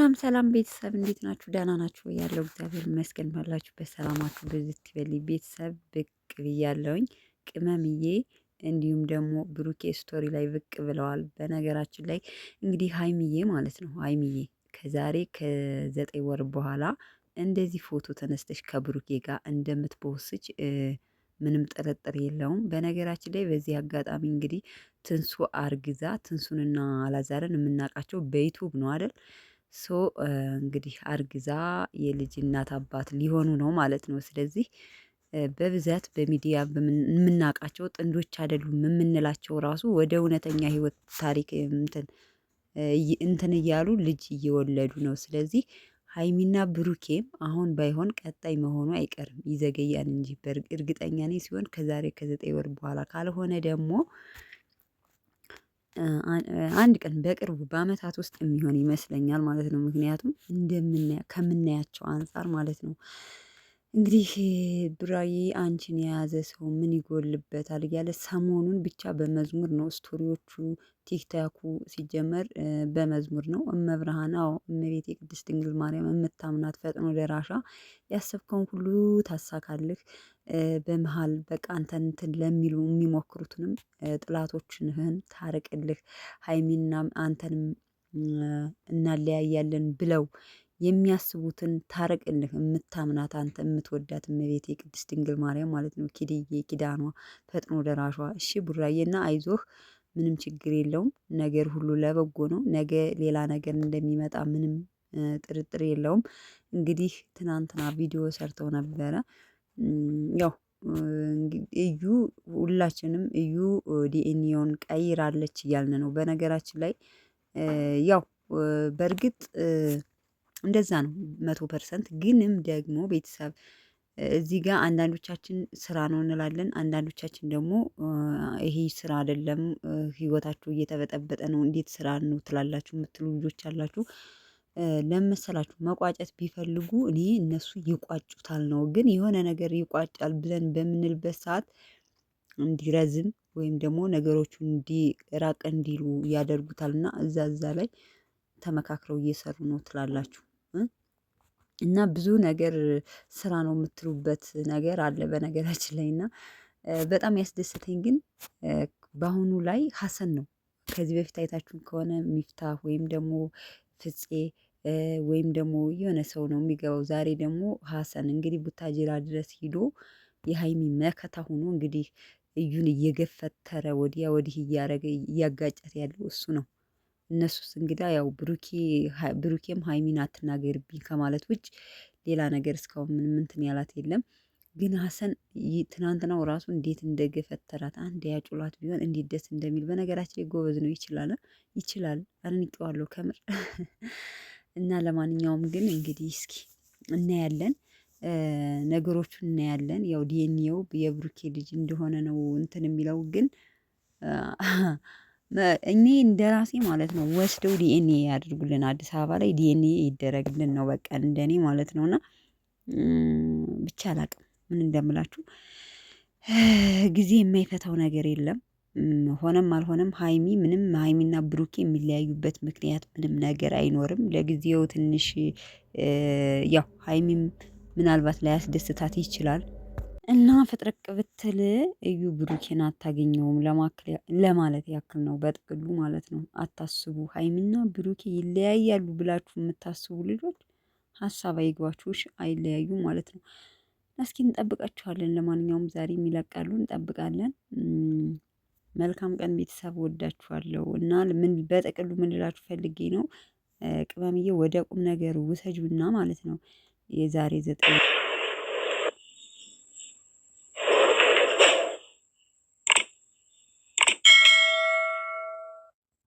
ሰላም ሰላም ቤተሰብ እንዴት ናችሁ? ደህና ናችሁ ወይ? ያለው እግዚአብሔር ይመስገን። ባላችሁበት ሰላማችሁ በዚህ ይበል። ቤተሰብ ብቅ ብያለሁኝ። ቅመምዬ እንዲሁም ደግሞ ብሩኬ ስቶሪ ላይ ብቅ ብለዋል። በነገራችን ላይ እንግዲህ ሀይሚዬ ማለት ነው ሀይሚዬ ከ9 ወር በኋላ እንደዚህ ፎቶ ተነስተሽ ከብሩኬ ጋር እንደምትፖስች ምንም ጥርጥር የለውም። በነገራችን ላይ በዚህ አጋጣሚ እንግዲህ ትንሱ አርግዛ ትንሱንና አላዛርን የምናውቃቸው በዩቱብ ነው አይደል? ሶ እንግዲህ አርግዛ የልጅ እናት አባት ሊሆኑ ነው ማለት ነው። ስለዚህ በብዛት በሚዲያ የምናውቃቸው ጥንዶች አይደሉም የምንላቸው ራሱ ወደ እውነተኛ ህይወት ታሪክ እንትን እያሉ ልጅ እየወለዱ ነው። ስለዚህ ሀይሚና ብሩኬም አሁን ባይሆን ቀጣይ መሆኑ አይቀርም፣ ይዘገያል እንጂ እርግጠኛ ነኝ ሲሆን ከ9 ወር በኋላ ካልሆነ ደግሞ አንድ ቀን በቅርቡ በአመታት ውስጥ የሚሆን ይመስለኛል ማለት ነው። ምክንያቱም ከምናያቸው አንፃር ማለት ነው። እንግዲህ ቡራዬ አንቺን የያዘ ሰው ምን ይጎልበታል እያለ ሰሞኑን ብቻ በመዝሙር ነው ስቶሪዎቹ ቲክታኩ ሲጀመር በመዝሙር ነው። እመብርሃን አዎ እመቤቴ ቅድስት ድንግል ማርያም የምታምናት ፈጥኖ ደራሿ ያሰብከውን ሁሉ ታሳካልህ። በመሃል በቃ አንተን እንትን ለሚሉ የሚሞክሩትንም ጥላቶችህን ታርቅልህ። ሀይሚና አንተንም እናለያያለን ብለው የሚያስቡትን ታርቅልህ። የምታምናት አንተ የምትወዳት እመቤቴ ቅድስት ድንግል ማርያም ማለት ነው። ኪድዬ ኪዳኗ ፈጥኖ ደራሿ። እሺ ቡራዬና አይዞህ፣ ምንም ችግር የለውም። ነገር ሁሉ ለበጎ ነው። ነገ ሌላ ነገር እንደሚመጣ ምንም ጥርጥር የለውም። እንግዲህ ትናንትና ቪዲዮ ሰርተው ነበረ። ያው እዩ ሁላችንም እዩ ዲኤንኤውን ቀይራለች እያልን ነው። በነገራችን ላይ ያው በእርግጥ እንደዛ ነው 100%። ግንም ደግሞ ቤተሰብ እዚህ ጋር አንዳንዶቻችን ስራ ነው እንላለን፣ አንዳንዶቻችን ደግሞ ይሄ ስራ አይደለም ህይወታችሁ እየተበጠበጠ ነው እንዴት ስራ ነው ትላላችሁ የምትሉ ልጆች አላችሁ። ለመሰላችሁ መቋጨት ቢፈልጉ እኔ እነሱ ይቋጩታል ነው። ግን የሆነ ነገር ይቋጫል ብለን በምንልበት ሰዓት እንዲረዝም ወይም ደግሞ ነገሮቹ ራቅ እንዲሉ ያደርጉታልና እዛ ላይ ተመካክረው እየሰሩ ነው ትላላችሁ። እና ብዙ ነገር ስራ ነው የምትሉበት ነገር አለ በነገራችን ላይ። እና በጣም ያስደሰተኝ ግን በአሁኑ ላይ ሀሰን ነው። ከዚህ በፊት አይታችሁን ከሆነ ሚፍታህ ወይም ደግሞ ፍፄ ወይም ደግሞ የሆነ ሰው ነው የሚገባው። ዛሬ ደግሞ ሀሰን እንግዲህ ቡታጅራ ድረስ ሂዶ የሀይሚ መከታ ሆኖ እንግዲህ እዩን እየገፈተረ ወዲያ ወዲህ እያረገ እያጋጫት ያለው እሱ ነው። እነሱስ እንግዳ ያው ብሩኬም ሀይሚን አትናገርብኝ ከማለት ውጭ ሌላ ነገር እስካሁን ምንም እንትን ያላት የለም። ግን ሀሰን ትናንትናው ራሱ እንዴት እንደገፈተራት አንድ ያጩላት ቢሆን እንዴት ደስ እንደሚል። በነገራችን ላይ ጎበዝ ነው፣ ይችላል አድንቄዋለሁ ከምር። እና ለማንኛውም ግን እንግዲህ እስኪ እናያለን፣ ነገሮቹን እናያለን። ያው ዲኤንኤው የብሩኬ ልጅ እንደሆነ ነው እንትን የሚለው ግን እኔ እንደራሴ ማለት ነው ወስደው ዲኤንኤ ያድርጉልን፣ አዲስ አበባ ላይ ዲኤንኤ ይደረግልን ነው በቃ እንደኔ ማለት ነው። እና ብቻ አላቅም ምን እንደምላችሁ፣ ጊዜ የማይፈታው ነገር የለም። ሆነም አልሆነም ሀይሚና ብሩኬ የሚለያዩበት ምክንያት ምንም ነገር አይኖርም። ለጊዜው ትንሽ ያው ሀይሚም ምናልባት ላያስደስታት ይችላል እና ፍጥርቅ ብትል እዩ ብሩኬን አታገኘውም ለማለት ያክል ነው። በጥቅሉ ማለት ነው። አታስቡ፣ ሀይሚና ብሩኬ ይለያያሉ ብላችሁ የምታስቡ ልጆች ሀሳብ አይግባችሁ፣ አይለያዩም ማለት ነው። እስኪ እንጠብቃችኋለን። ለማንኛውም ዛሬ የሚለቃሉ እንጠብቃለን። መልካም ቀን ቤተሰብ፣ ወዳችኋለሁ። እና በጥቅሉ ምን ልላችሁ ፈልጌ ነው፣ ቅመምዬ ወደ ቁም ነገር ውሰጁና ማለት ነው የዛሬ 9